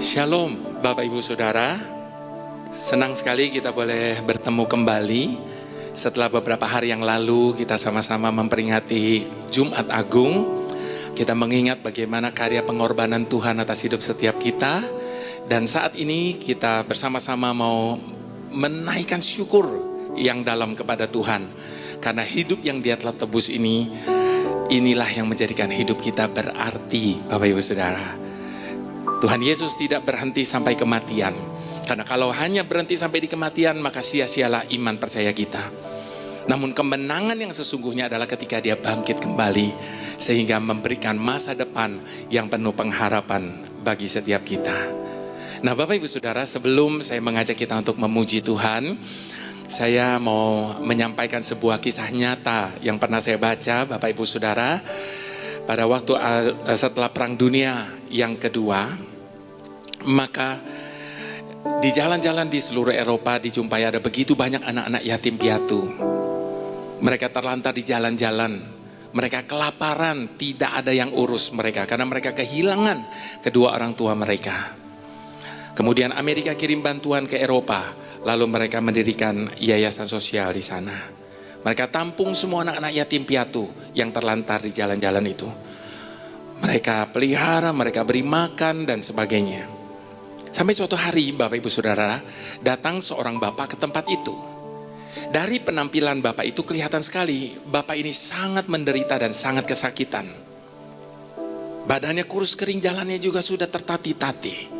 Shalom Bapak Ibu Saudara, senang sekali kita boleh bertemu kembali. Setelah beberapa hari yang lalu kita sama-sama memperingati Jumat Agung. Kita mengingat bagaimana karya pengorbanan Tuhan atas hidup setiap kita. Dan saat ini kita bersama-sama mau menaikkan syukur yang dalam kepada Tuhan. Karena hidup yang Dia telah tebus inilah yang menjadikan hidup kita berarti, Bapak Ibu Saudara. Tuhan Yesus tidak berhenti sampai kematian. Karena kalau hanya berhenti sampai di kematian, maka sia-sialah iman percaya kita. Namun kemenangan yang sesungguhnya adalah ketika Dia bangkit kembali, sehingga memberikan masa depan yang penuh pengharapan bagi setiap kita. Nah Bapak Ibu Saudara, sebelum saya mengajak kita untuk memuji Tuhan, saya mau menyampaikan sebuah kisah nyata yang pernah saya baca, Bapak Ibu Saudara. Pada waktu setelah Perang Dunia yang kedua, maka di jalan-jalan di seluruh Eropa dijumpai ada begitu banyak anak-anak yatim piatu. Mereka terlantar di jalan-jalan, mereka kelaparan, tidak ada yang urus mereka karena mereka kehilangan kedua orang tua mereka. Kemudian Amerika kirim bantuan ke Eropa, lalu mereka mendirikan yayasan sosial di sana. Mereka tampung semua anak-anak yatim piatu yang terlantar di jalan-jalan itu. Mereka pelihara, mereka beri makan dan sebagainya. Sampai suatu hari Bapak Ibu Saudara, datang seorang bapak ke tempat itu. Dari penampilan bapak itu kelihatan sekali, bapak ini sangat menderita dan sangat kesakitan. Badannya kurus kering, jalannya juga sudah tertatih-tatih.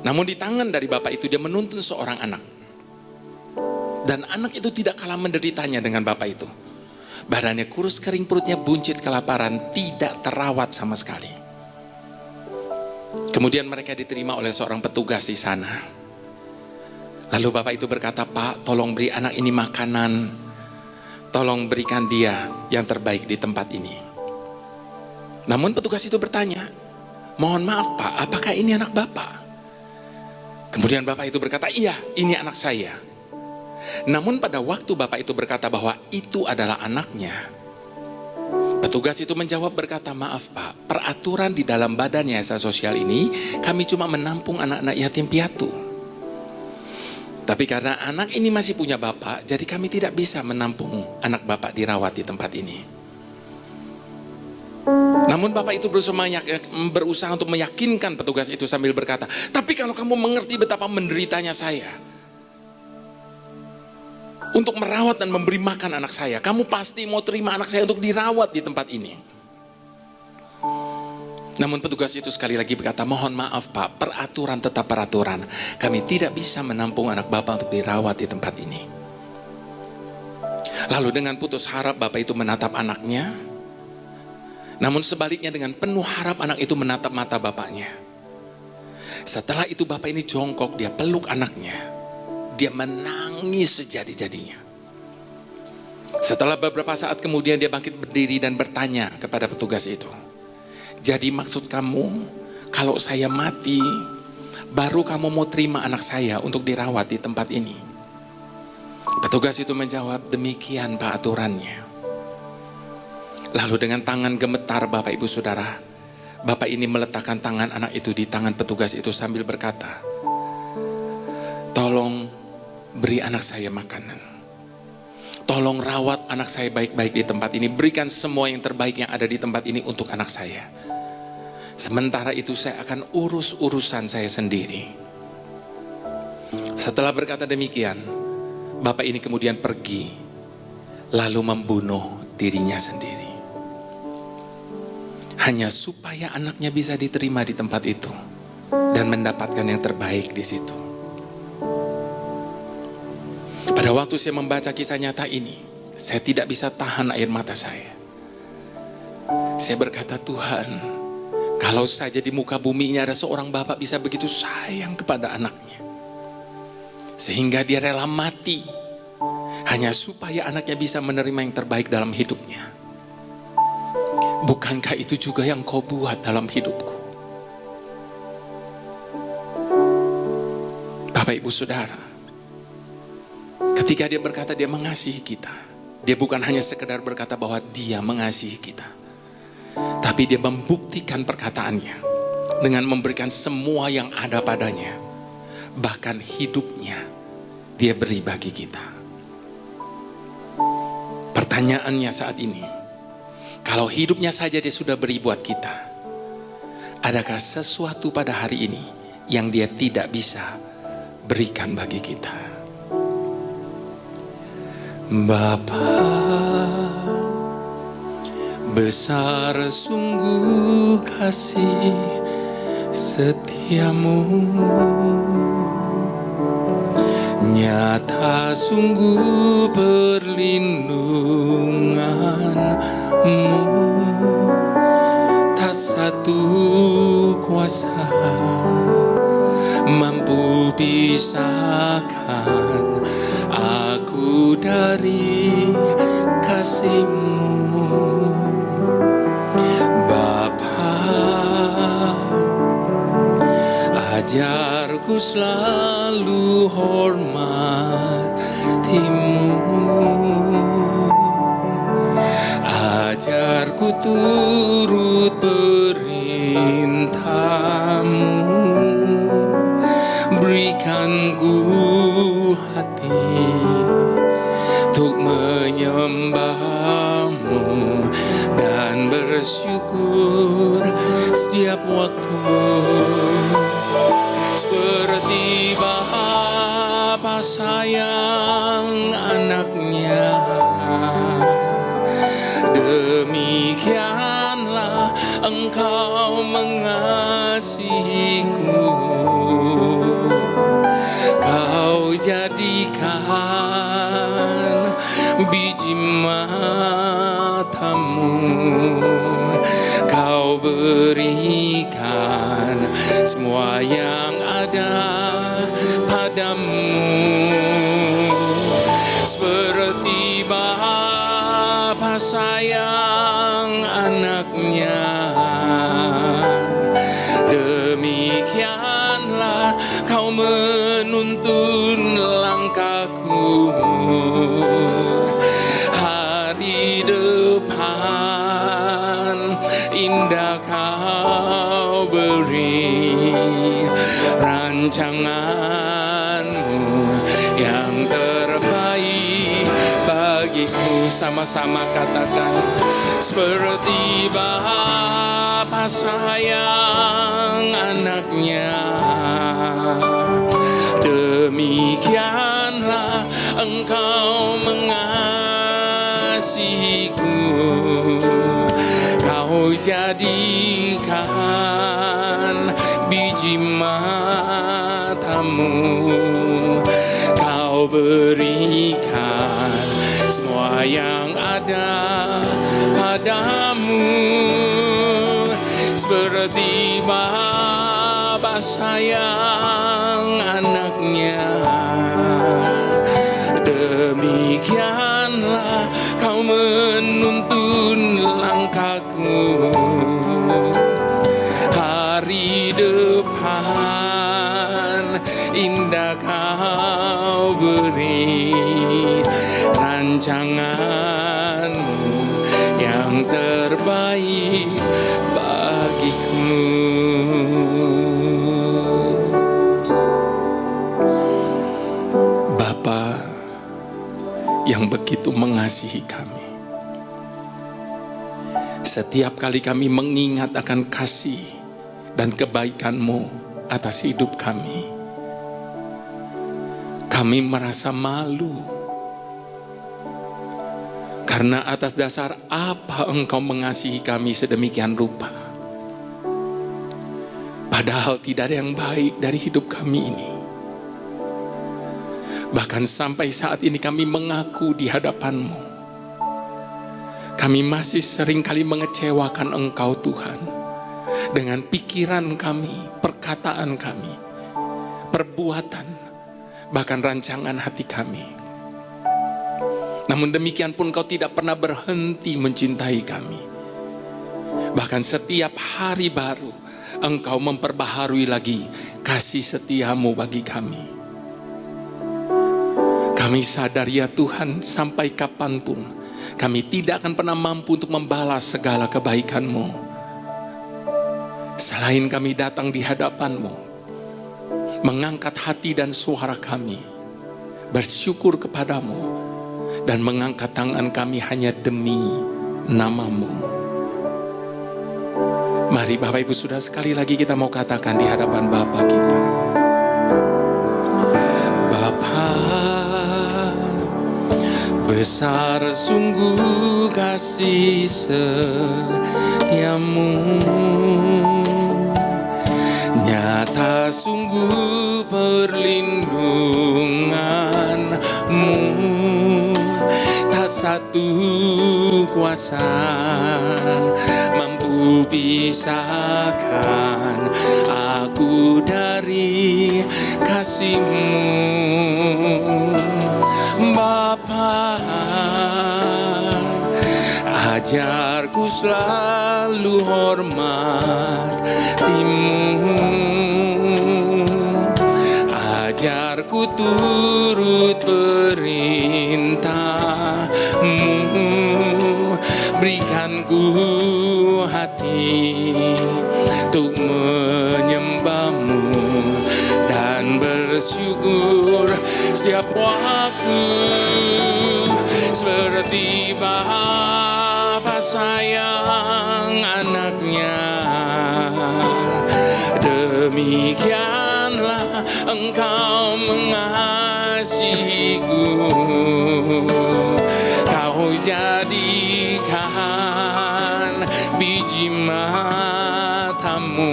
Namun di tangan dari bapak itu dia menuntun seorang anak. Dan anak itu tidak kalah menderitanya dengan bapak itu. Badannya kurus kering, perutnya buncit kelaparan, tidak terawat sama sekali. Kemudian mereka diterima oleh seorang petugas di sana. Lalu bapak itu berkata, "Pak, tolong beri anak ini makanan. Tolong berikan dia yang terbaik di tempat ini." Namun petugas itu bertanya, "Mohon maaf Pak, apakah ini anak Bapak?" Kemudian bapak itu berkata, "Iya, ini anak saya." Namun pada waktu bapak itu berkata bahwa itu adalah anaknya, petugas itu menjawab berkata, "Maaf Pak, peraturan di dalam badan yayasan sosial ini, kami cuma menampung anak-anak yatim piatu. Tapi karena anak ini masih punya bapak, jadi kami tidak bisa menampung anak bapak dirawat di tempat ini." Namun bapak itu berusaha untuk meyakinkan petugas itu sambil berkata, "Tapi kalau kamu mengerti betapa menderitanya saya untuk merawat dan memberi makan anak saya, kamu pasti mau terima anak saya untuk dirawat di tempat ini." Namun petugas itu sekali lagi berkata, "Mohon maaf Pak, peraturan tetap peraturan. Kami tidak bisa menampung anak Bapak untuk dirawat di tempat ini." Lalu dengan putus harap bapak itu menatap anaknya. Namun sebaliknya dengan penuh harap anak itu menatap mata bapaknya. Setelah itu bapak ini jongkok, dia peluk anaknya. Dia menangis sejadi-jadinya. Setelah beberapa saat kemudian dia bangkit berdiri dan bertanya kepada petugas itu, "Jadi maksud kamu kalau saya mati, baru kamu mau terima anak saya untuk dirawat di tempat ini?" Petugas itu menjawab, "Demikian Pak aturannya." Lalu dengan tangan gemetar Bapak Ibu Saudara, bapak ini meletakkan tangan anak itu di tangan petugas itu sambil berkata, "Tolong beri anak saya makanan. Tolong rawat anak saya baik-baik di tempat ini. Berikan semua yang terbaik yang ada di tempat ini untuk anak saya. Sementara itu saya akan urus urusan saya sendiri." Setelah berkata demikian, bapak ini kemudian pergi, lalu membunuh dirinya sendiri. Hanya supaya anaknya bisa diterima di tempat itu dan mendapatkan yang terbaik di situ. Pada waktu saya membaca kisah nyata ini, saya tidak bisa tahan air mata saya. Saya berkata, "Tuhan, kalau saja di muka bumi ini ada seorang bapak bisa begitu sayang kepada anaknya, sehingga dia rela mati hanya supaya anaknya bisa menerima yang terbaik dalam hidupnya. Bukankah itu juga yang Kau buat dalam hidupku?" Bapak Ibu Saudara, ketika dia berkata dia mengasihi kita, dia bukan hanya sekedar berkata bahwa dia mengasihi kita, tapi dia membuktikan perkataannya. dengan memberikan semua yang ada padanya. Bahkan hidupnya dia beri bagi kita. Pertanyaannya saat ini, kalau hidupnya saja dia sudah beri buat kita, adakah sesuatu pada hari ini yang dia tidak bisa berikan bagi kita? Bapa, besar sungguh kasih setiamu, nyata sungguh perlindunganmu, tak satu kuasa mampu pisahkan aku dari kasih-Mu. Bapa, ajarku selalu hormati-Mu, ajarku turut perintah-Mu, berikan ku hati untuk menyembah-Mu dan bersyukur setiap waktu. Seperti Bapa sayang anaknya, demikianlah Engkau mengasihiku. Kau jadikan biji mata-Mu, Kau berikan semua yang ada padamu. Seperti Bapa sayang anaknya, demikianlah Kau menuntun langkahku. Hari depan indah Kau beri, rancangan-Mu yang terbaik bagiku. Sama-sama katakan, seperti Bapa sayang anaknya, demikianlah Engkau mengasihiku. Kau jadikan biji mata-Mu, Kau berikan semua yang ada padamu. Seperti Bapa sayang anaknya, demikianlah Kau menuntun langkahku. Hari depan indah Kau beri, rancangan-Mu yang terbaik bagiku. Bapa yang begitu mengasihi kami, setiap kali kami mengingat akan kasih dan kebaikan-Mu atas hidup kami, kami merasa malu. Karena atas dasar apa Engkau mengasihi kami sedemikian rupa? Padahal tidak ada yang baik dari hidup kami ini. Bahkan sampai saat ini kami mengaku di hadapan-Mu, kami masih seringkali mengecewakan Engkau Tuhan, dengan pikiran kami, perkataan kami, perbuatan, bahkan rancangan hati kami. Namun demikian pun Engkau tidak pernah berhenti mencintai kami. Bahkan setiap hari baru Engkau memperbaharui lagi kasih setia-Mu bagi kami. Kami sadar ya Tuhan, sampai kapanpun kami tidak akan pernah mampu untuk membalas segala kebaikan-Mu. Selain kami datang di hadapan-Mu, mengangkat hati dan suara kami, bersyukur kepadamu, dan mengangkat tangan kami hanya demi nama-Mu. Mari Bapak Ibu Saudara, sekali lagi kita mau katakan di hadapan Bapa kita. Bapa, besar sungguh kasih setiamu, nyata sungguh perlindunganmu, tak satu kuasa mampu pisahkan aku dari kasih-Mu. Bapa, ajarku selalu hormati-Mu, ajarku turut perintah-Mu, berikan ku hati untuk menyembah-Mu dan bersyukur setiap waktu, seperti Bapa sayang anaknya, demikianlah Engkau mengasihiku. Kau jadikan biji mata-Mu,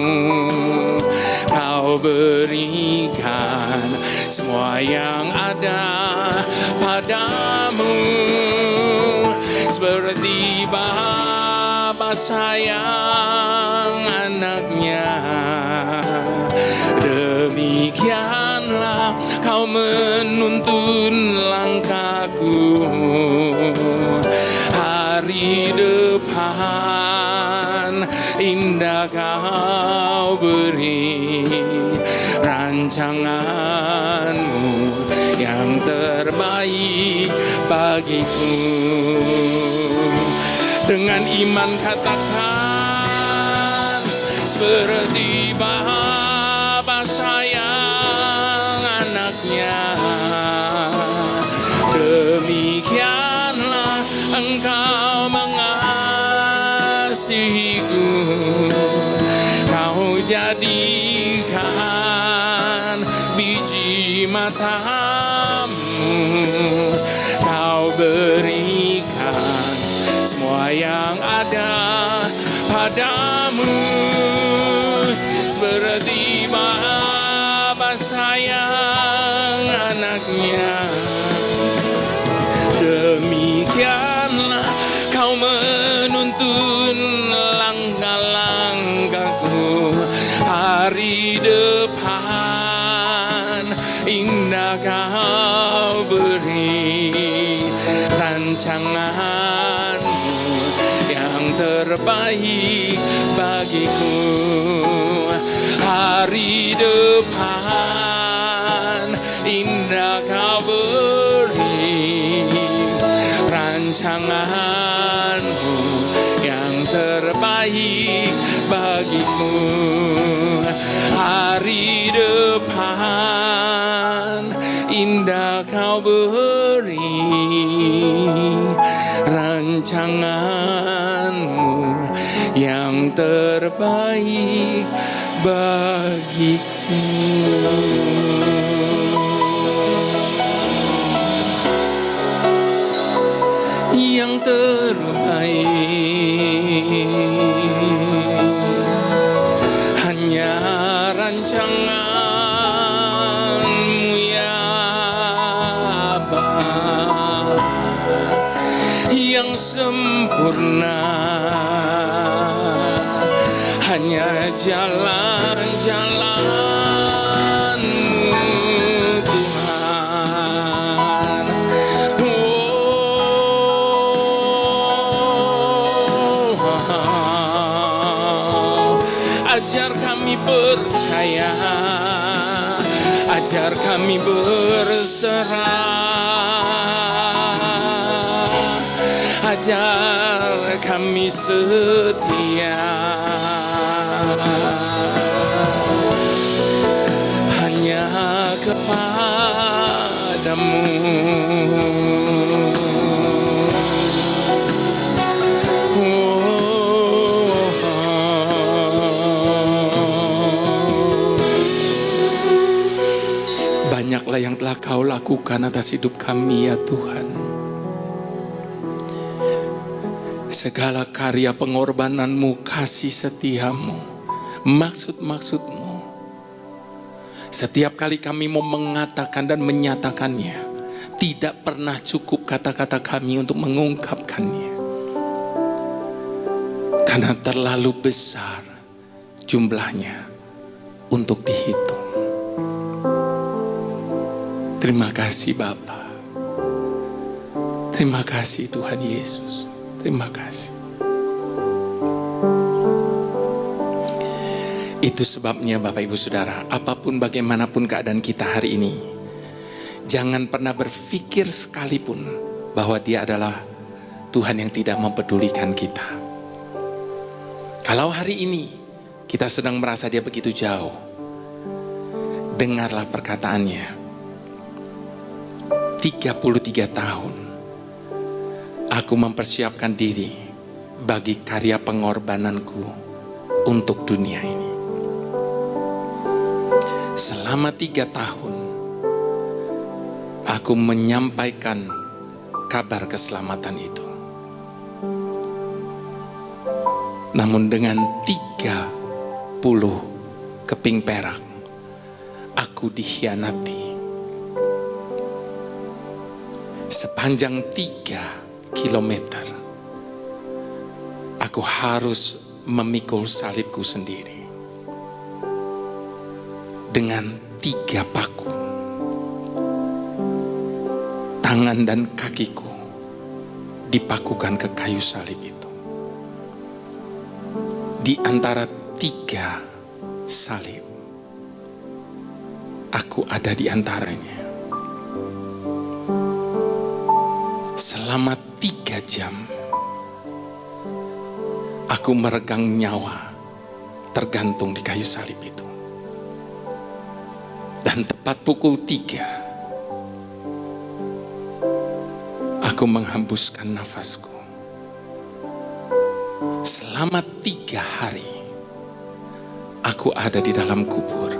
Kau berikan semua yang ada padamu, seperti Bapa sayang anaknya, demikianlah Kau menuntun langkahku. Hari depan indah Kau beri, rancangan-Mu yang terbaik bagiku. Dengan iman katakan, seperti Bapa sayang anaknya, demikianlah Engkau mengasihiku. Kau jadikan biji mata-Mu, Kau berikan semua yang ada padamu, seperti Bapa sayang anaknya, demikianlah Kau menuntun langkah-langkahku. Hari depan indah Kau beri, rancangan-Mu yang terbaik bagiku. Hari depan indah Kau beri, rancangan-Mu yang terbaik bagiku. Hari depan indah Kau beri, rancangan-Mu yang terbaik bagiku. Yang terbaik hanya rancangan-Mu ya Bapa, yang sempurna hanya jalan-jalan-Mu Tuhan. Ajar kami percaya, ajar kami berserah, ajar kami setia, hanya kepadamu. Banyaklah yang telah Kau lakukan atas hidup kami ya Tuhan. Segala karya pengorbanan-Mu, kasih setia-Mu, maksud-maksud-Mu. Setiap kali kami mau mengatakan dan menyatakannya, tidak pernah cukup kata-kata kami untuk mengungkapkannya. Karena terlalu besar jumlahnya untuk dihitung. Terima kasih Bapa. Terima kasih Tuhan Yesus. Terima kasih. Itu sebabnya Bapak Ibu Saudara, apapun bagaimanapun keadaan kita hari ini, jangan pernah berpikir sekalipun bahwa Dia adalah Tuhan yang tidak mempedulikan kita. Kalau hari ini kita sedang merasa Dia begitu jauh, dengarlah perkataannya. 33 tahun aku mempersiapkan diri bagi karya pengorbananku untuk dunia ini. Selama 3 tahun aku menyampaikan kabar keselamatan itu. Namun dengan 30 keping perak aku dikhianati. Sepanjang 3 kilometer aku harus memikul salibku sendiri. Dengan 3 paku. Tangan dan kakiku dipakukan ke kayu salib itu. Di antara 3 salib, aku ada di antaranya. Selama 3 jam, aku meregang nyawa tergantung di kayu salib itu. Dan tepat pukul 3, aku menghembuskan nafasku. Selama 3 hari, aku ada di dalam kubur.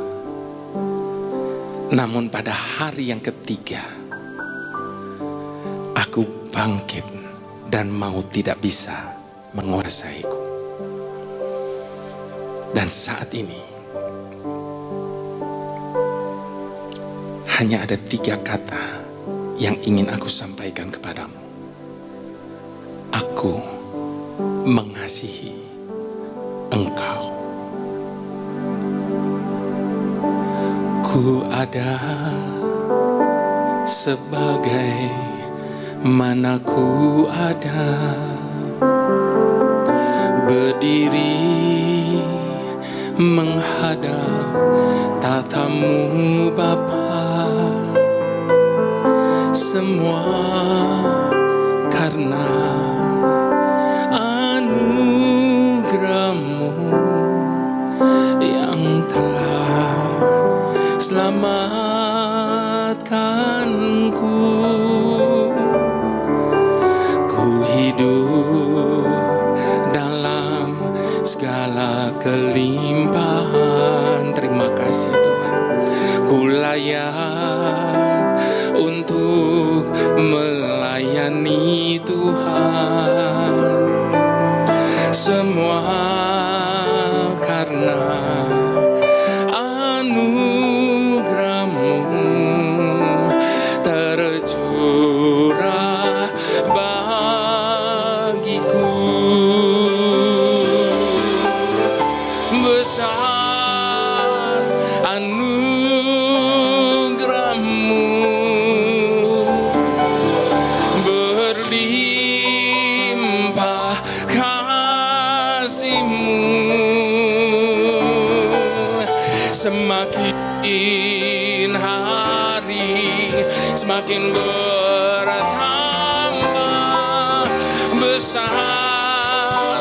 Namun pada hari yang ketiga, aku bangkit dan maut tidak bisa menguasaiku. Dan saat ini hanya ada 3 kata yang ingin aku sampaikan kepadamu. Aku mengasihi engkau. Ku ada sebagai mana ku ada, berdiri menghadap tatamu Bapa. Semua karena anugerah-Mu yang telah selamatkanku. Ku hidup dalam segala kelimpahan. Terima kasih Tuhan. Ku layak untuk melayani Tuhan. Semua karena anugerah-Mu tercurah bagiku. Besar anugerah-Mu, berlimpah kasih-Mu. Semakin hari semakin bertambah besar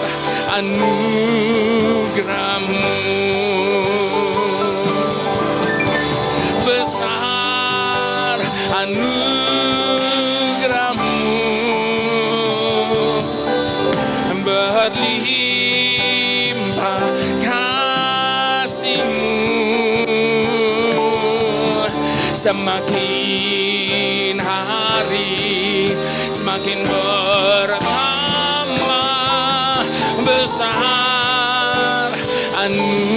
anugerah-Mu. Besar anugerahmu, berlimpah kasihmu. Semakin hari semakin bertambah besar anugerahmu.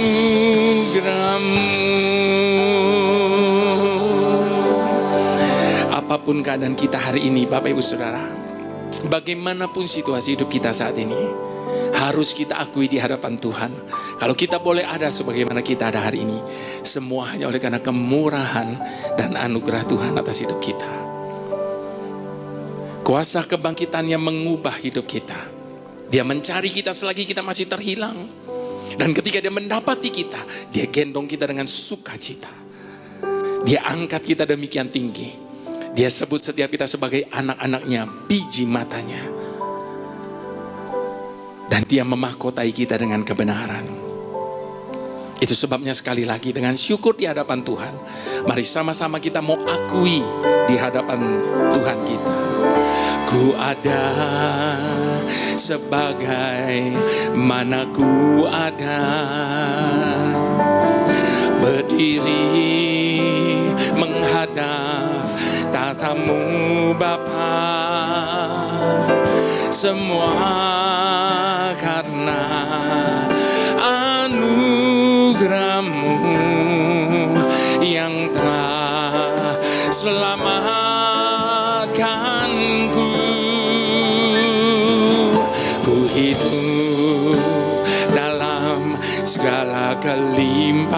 Apapun keadaan kita hari ini, Bapak Ibu Saudara, bagaimanapun situasi hidup kita saat ini, harus kita akui di hadapan Tuhan, kalau kita boleh ada sebagaimana kita ada hari ini, semua hanya oleh karena kemurahan dan anugerah Tuhan atas hidup kita. Kuasa kebangkitannya mengubah hidup kita. Dia mencari kita selagi kita masih terhilang. Dan ketika dia mendapati kita, dia gendong kita dengan sukacita. Dia angkat kita demikian tinggi. Dia sebut setiap kita sebagai anak-anaknya, biji matanya. Dan dia memahkotai kita dengan kebenaran. Itu sebabnya sekali lagi dengan syukur di hadapan Tuhan, mari sama-sama kita mau akui di hadapan Tuhan kita. Ku ada sebagai mana ku ada, berdiri menghadap tatamu Bapa, semua karena anugerahmu yang telah selamatkanku. Ku hidup dalam segala kelimpahan,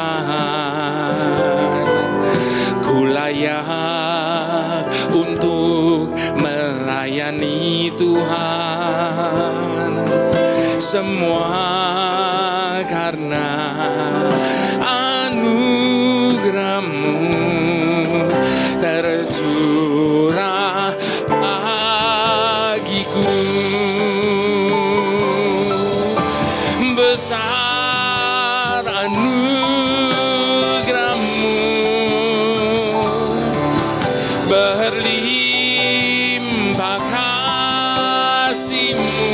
ku layak untuk melayani Tuhan, semua karena anugerahmu tercurah bagiku. Besar anugerahmu, berlimpah kasihmu,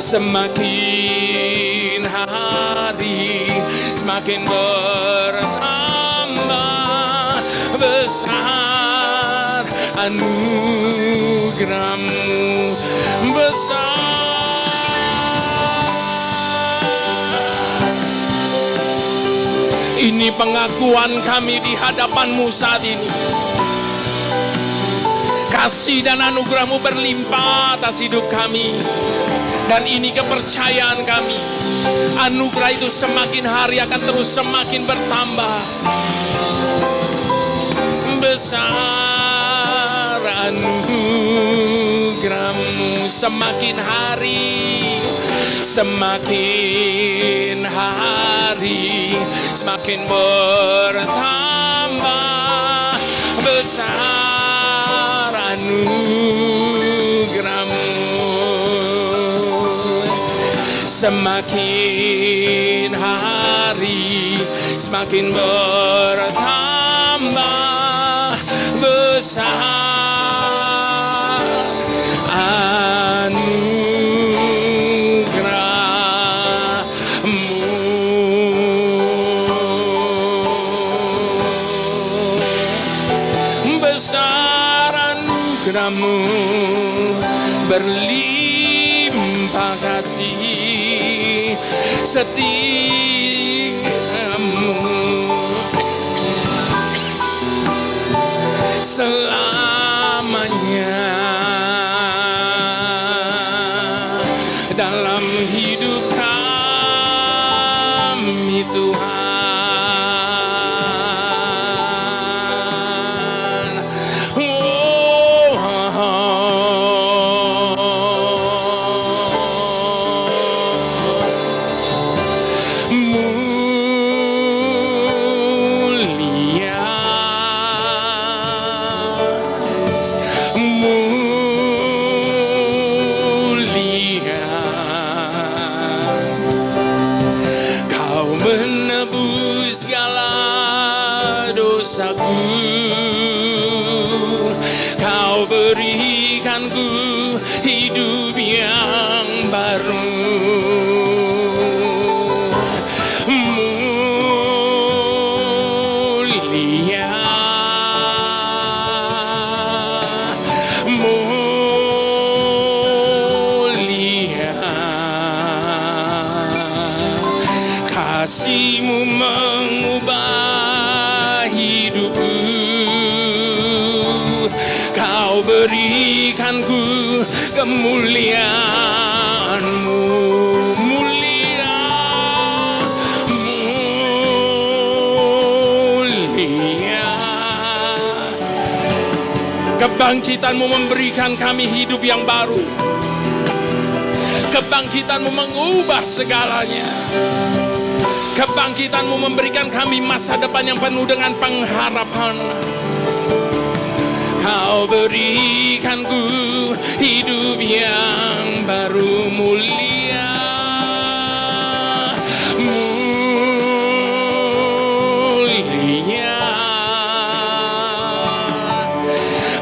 semakin hari semakin bertambah besar anugerahmu. Besar. Ini pengakuan kami di hadapan-Mu saat ini. Kasih dan anugerah-Mu berlimpah atas hidup kami. Dan ini kepercayaan kami. Anugerah itu semakin hari akan terus semakin bertambah. Besar anugerah-Mu, semakin hari semakin hari semakin bertambah besar anugerah-Mu. Semakin hari semakin bertambah besar anugerah-Mu. Besar anugerah-Mu, berlimpah kasih setiamu selamanya dalam hidup kami Tuhan. Mulia mulia, mulia. Kasih-Mu mengubah hidupku, Kau berikanku kemuliaan-Mu. Mulia, mulia. Kebangkitan-Mu memberikan kami hidup yang baru. Kebangkitan-Mu mengubah segalanya. Kebangkitan-Mu memberikan kami masa depan yang penuh dengan pengharapan. Kau berikanku hidup yang baru. Mulia, mulia,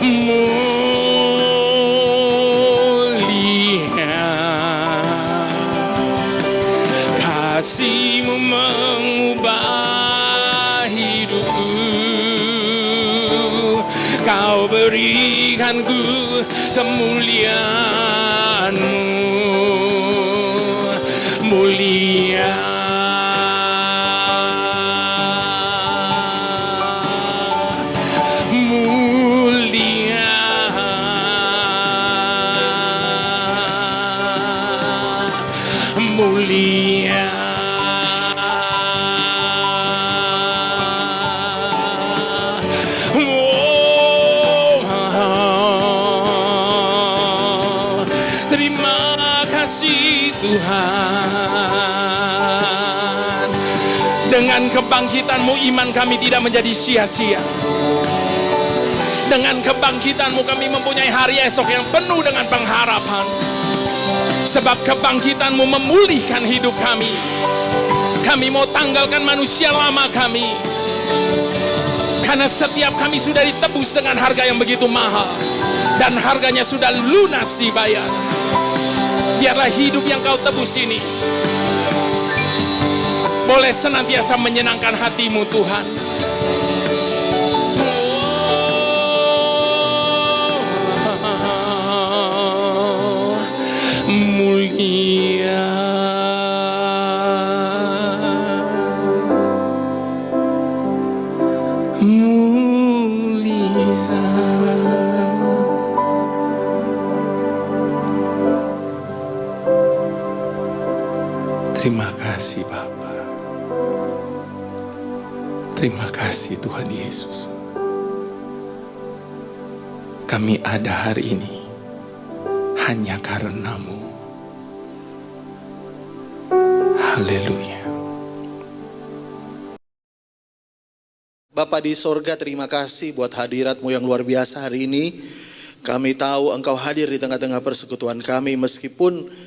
mulia. Kasih-Mu mengubah hidupku, Kau berikanku kemuliaan-Mu. Mulia, mulia, mulia. Tuhan, dengan kebangkitan-Mu iman kami tidak menjadi sia-sia. Dengan kebangkitan-Mu kami mempunyai hari esok yang penuh dengan pengharapan. Sebab kebangkitan-Mu memulihkan hidup kami. Kami mau tanggalkan manusia lama kami, karena setiap kami sudah ditebus dengan harga yang begitu mahal, dan harganya sudah lunas dibayar. Biarlah hidup yang Kau tebus ini boleh senantiasa menyenangkan hati-Mu Tuhan. Mulia, mulia. Terima kasih Bapa. Terima kasih Tuhan Yesus. Kami ada hari ini hanya karena-Mu. Haleluya. Bapa di sorga, terima kasih buat hadirat-Mu yang luar biasa hari ini. Kami tahu Engkau hadir di tengah-tengah persekutuan kami, meskipun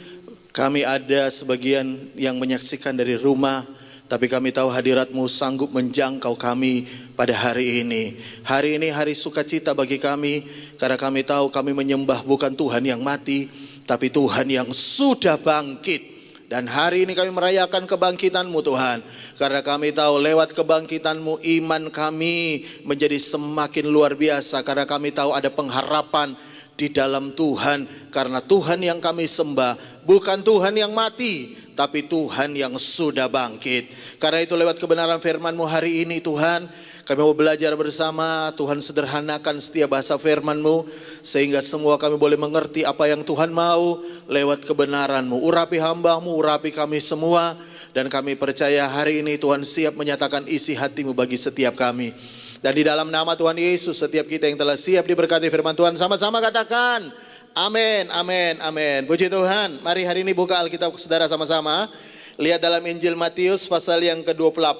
kami ada sebagian yang menyaksikan dari rumah, tapi kami tahu hadirat-Mu sanggup menjangkau kami pada hari ini. Hari ini hari sukacita bagi kami, karena kami tahu kami menyembah bukan Tuhan yang mati, tapi Tuhan yang sudah bangkit. Dan hari ini kami merayakan kebangkitan-Mu Tuhan, karena kami tahu lewat kebangkitan-Mu iman kami menjadi semakin luar biasa, karena kami tahu ada pengharapan di dalam Tuhan, karena Tuhan yang kami sembah bukan Tuhan yang mati, tapi Tuhan yang sudah bangkit. Karena itu lewat kebenaran firman-Mu hari ini Tuhan, kami mau belajar bersama. Tuhan sederhanakan setiap bahasa firman-Mu, sehingga semua kami boleh mengerti apa yang Tuhan mau lewat kebenaran-Mu. Urapi hamba-Mu, urapi kami semua, dan kami percaya hari ini Tuhan siap menyatakan isi hati-Mu bagi setiap kami. Dan di dalam nama Tuhan Yesus, setiap kita yang telah siap diberkati firman Tuhan, sama-sama katakan amin, amin, amin. Puji Tuhan. Mari hari ini buka Alkitab saudara sama-sama. Lihat dalam Injil Matius pasal yang ke-28.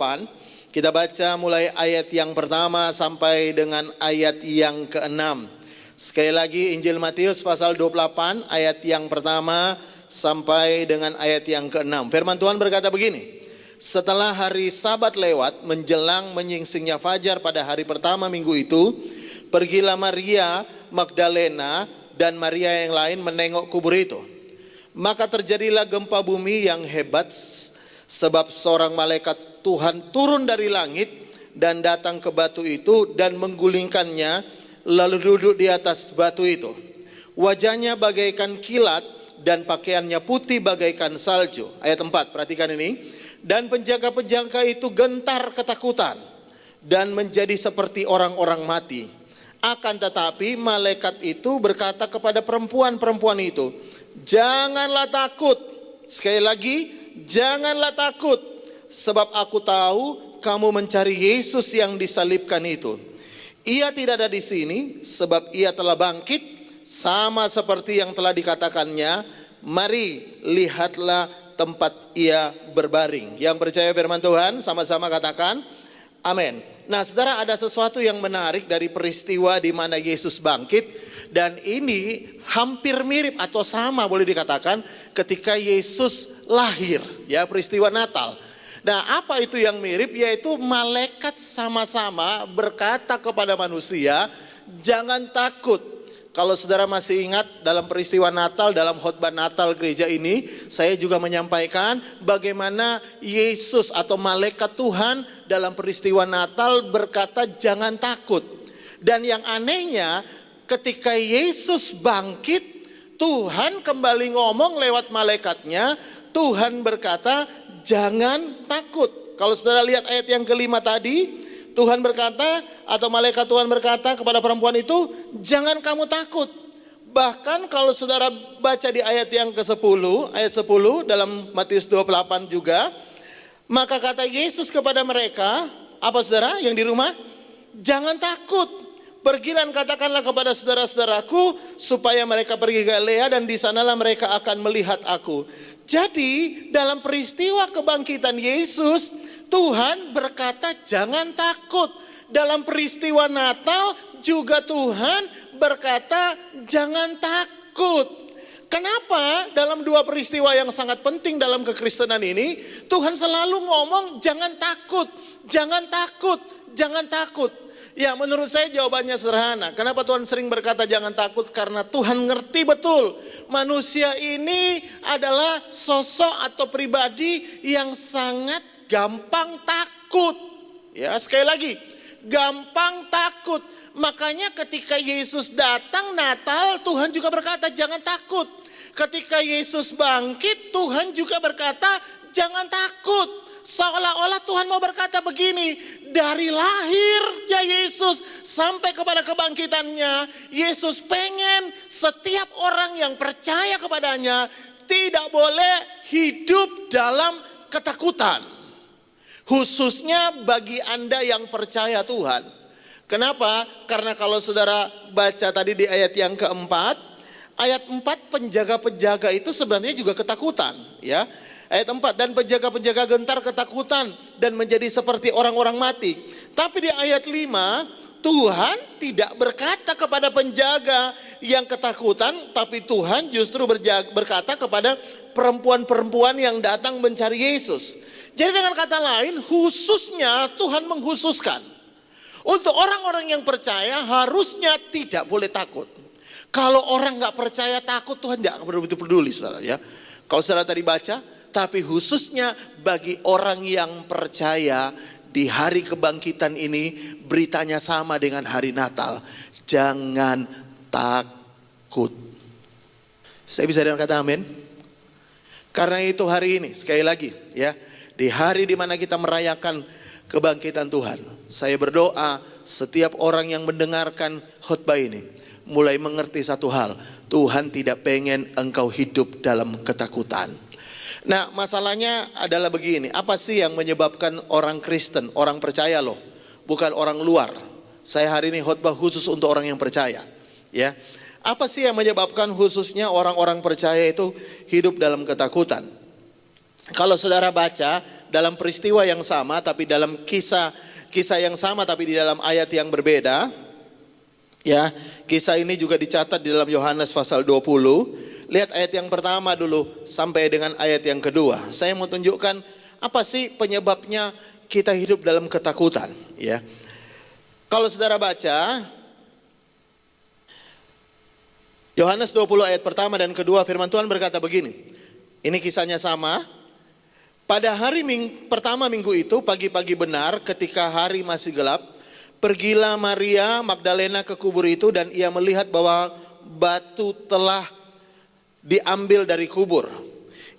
Kita baca mulai ayat yang pertama sampai dengan ayat yang ke-6. Sekali lagi Injil Matius pasal 28 ayat yang pertama sampai dengan ayat yang ke-6. Firman Tuhan berkata begini. Setelah hari Sabat lewat, menjelang menyingsingnya fajar pada hari pertama minggu itu, pergilah Maria Magdalena dan Maria yang lain menengok kubur itu. Maka terjadilah gempa bumi yang hebat, sebab seorang malaikat Tuhan turun dari langit dan datang ke batu itu dan menggulingkannya, lalu duduk di atas batu itu. Wajahnya bagaikan kilat dan pakaiannya putih bagaikan salju. Ayat 4, perhatikan ini. Dan penjaga-penjaga itu gentar ketakutan dan menjadi seperti orang-orang mati. Akan tetapi malaikat itu berkata kepada perempuan-perempuan itu, janganlah takut. Sekali lagi, janganlah takut, sebab aku tahu kamu mencari Yesus yang disalibkan itu. Ia tidak ada di sini, sebab ia telah bangkit, sama seperti yang telah dikatakannya. Mari, lihatlah tempat ia berbaring. Yang percaya firman Tuhan, sama-sama katakan, amin. Nah saudara, ada sesuatu yang menarik dari peristiwa di mana Yesus bangkit. Dan ini hampir mirip atau sama boleh dikatakan ketika Yesus lahir, ya, peristiwa Natal. Nah apa itu yang mirip? Yaitu malaikat sama-sama berkata kepada manusia, jangan takut. Kalau saudara masih ingat dalam peristiwa Natal, dalam khotbah Natal gereja ini, saya juga menyampaikan bagaimana Yesus atau malaikat Tuhan dalam peristiwa Natal berkata jangan takut. Dan yang anehnya ketika Yesus bangkit, Tuhan kembali ngomong lewat malaikatnya. Tuhan berkata jangan takut. Kalau saudara lihat ayat yang kelima tadi, Tuhan berkata atau malaikat Tuhan berkata kepada perempuan itu, jangan kamu takut. Bahkan kalau saudara baca di ayat yang ke-10, ayat 10 dalam Matius 28 juga, maka kata Yesus kepada mereka, apa saudara yang di rumah? Jangan takut. Pergi dan katakanlah kepada saudara-saudaraku supaya mereka pergi ke Galilea dan di sanalah mereka akan melihat aku. Jadi dalam peristiwa kebangkitan Yesus, Tuhan berkata jangan takut. Dalam peristiwa Natal juga Tuhan berkata jangan takut. Kenapa? Dalam dua peristiwa yang sangat penting dalam kekristenan ini, Tuhan selalu ngomong jangan takut, jangan takut, jangan takut. Ya menurut saya jawabannya sederhana. Kenapa Tuhan sering berkata jangan takut? Karena Tuhan ngerti betul manusia ini adalah sosok atau pribadi yang sangat gampang takut. Ya sekali lagi, gampang takut. Makanya ketika Yesus datang Natal, Tuhan juga berkata jangan takut. Ketika Yesus bangkit, Tuhan juga berkata jangan takut. Seolah-olah Tuhan mau berkata begini, dari lahirnya Yesus sampai kepada kebangkitannya, Yesus pengen setiap orang yang percaya kepadanya tidak boleh hidup dalam ketakutan. Khususnya bagi Anda yang percaya Tuhan. Kenapa? Karena kalau saudara baca tadi di ayat yang keempat, ayat 4 penjaga-penjaga itu sebenarnya juga ketakutan, ya. Ayat 4, dan penjaga-penjaga gentar ketakutan dan menjadi seperti orang-orang mati. Tapi di ayat 5, Tuhan tidak berkata kepada penjaga yang ketakutan, tapi Tuhan justru berkata kepada perempuan-perempuan yang datang mencari Yesus. Jadi dengan kata lain, khususnya Tuhan mengkhususkan. Untuk orang-orang yang percaya harusnya tidak boleh takut. Kalau orang gak percaya takut, Tuhan tidak begitu peduli, saudara, ya. Kalau saudara tadi baca, tapi khususnya bagi orang yang percaya di hari kebangkitan ini beritanya sama dengan hari Natal. Jangan takut. Saya bisa dengan kata amin? Karena itu hari ini sekali lagi ya, di hari di mana kita merayakan kebangkitan Tuhan, saya berdoa setiap orang yang mendengarkan khotbah ini mulai mengerti satu hal. Tuhan tidak pengen engkau hidup dalam ketakutan. Nah masalahnya adalah begini, apa sih yang menyebabkan orang Kristen, orang percaya loh, bukan orang luar. Saya hari ini khotbah khusus untuk orang yang percaya, ya. Apa sih yang menyebabkan khususnya orang-orang percaya itu hidup dalam ketakutan? Kalau saudara baca dalam peristiwa yang sama, tapi dalam kisah yang sama, tapi di dalam ayat yang berbeda, ya. Kisah ini juga dicatat di dalam Yohanes pasal 20. Lihat ayat yang pertama dulu sampai dengan ayat yang kedua. Saya mau tunjukkan apa sih penyebabnya kita hidup dalam ketakutan, ya. Kalau saudara baca Yohanes 20 ayat pertama dan kedua, firman Tuhan berkata begini. Ini kisahnya sama. Pada hari pertama minggu itu, pagi-pagi benar ketika hari masih gelap, pergilah Maria Magdalena ke kubur itu dan ia melihat bahwa batu telah diambil dari kubur.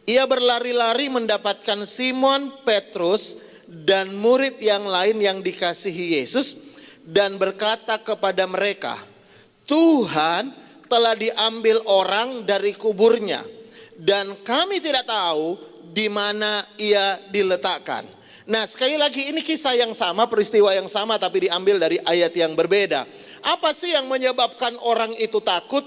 Ia berlari-lari mendapatkan Simon Petrus dan murid yang lain yang dikasihi Yesus dan berkata kepada mereka, Tuhan telah diambil orang dari kuburnya dan kami tidak tahu di mana ia diletakkan. Nah, sekali lagi ini kisah yang sama, peristiwa yang sama tapi diambil dari ayat yang berbeda. Apa sih yang menyebabkan orang itu takut?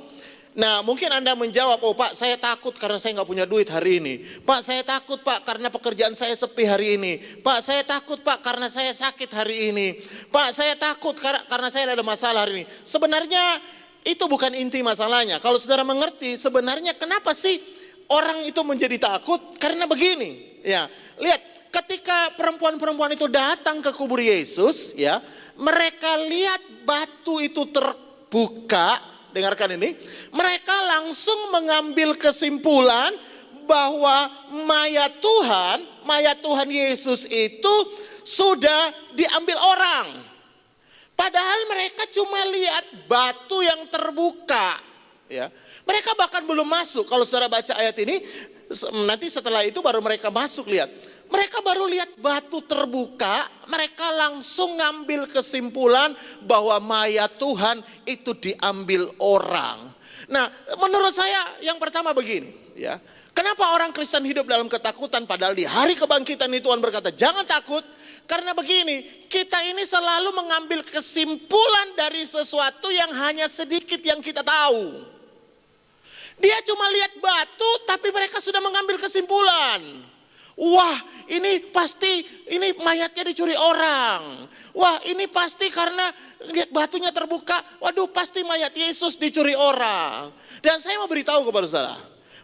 Nah, mungkin Anda menjawab, oh Pak, saya takut karena saya nggak punya duit hari ini. Pak, saya takut Pak karena pekerjaan saya sepi hari ini. Pak, saya takut Pak karena saya sakit hari ini. Pak, saya takut karena saya ada masalah hari ini. Sebenarnya itu bukan inti masalahnya. Kalau saudara mengerti, sebenarnya kenapa sih orang itu menjadi takut? Karena begini, ya. Lihat, ketika perempuan-perempuan itu datang ke kubur Yesus, ya, mereka lihat batu itu terbuka. Dengarkan ini, mereka langsung mengambil kesimpulan bahwa mayat Tuhan Yesus itu sudah diambil orang. Padahal mereka cuma lihat batu yang terbuka, ya. Mereka bahkan belum masuk. Kalau saudara baca ayat ini, nanti setelah itu baru mereka masuk, lihat. Mereka baru lihat batu terbuka, mereka langsung ngambil kesimpulan bahwa mayat Tuhan itu diambil orang. Nah, menurut saya yang pertama begini, ya. Kenapa orang Kristen hidup dalam ketakutan padahal di hari kebangkitan itu Tuhan berkata, jangan takut. Karena begini, kita ini selalu mengambil kesimpulan dari sesuatu yang hanya sedikit yang kita tahu. Dia cuma lihat batu, tapi mereka sudah mengambil kesimpulan. Wah, ini pasti ini mayatnya dicuri orang. Wah, ini pasti karena lihat batunya terbuka. Waduh, pasti mayat Yesus dicuri orang. Dan saya mau beritahu kepada saudara,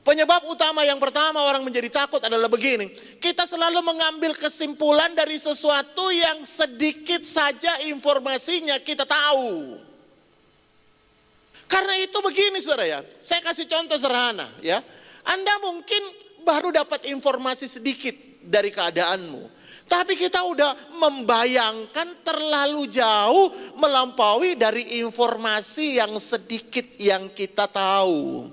penyebab utama yang pertama orang menjadi takut adalah begini. Kita selalu mengambil kesimpulan dari sesuatu yang sedikit saja informasinya kita tahu. Karena itu begini saudara ya, saya kasih contoh sederhana ya. Anda mungkin baru dapat informasi sedikit dari keadaanmu. Tapi kita udah membayangkan terlalu jauh melampaui dari informasi yang sedikit yang kita tahu.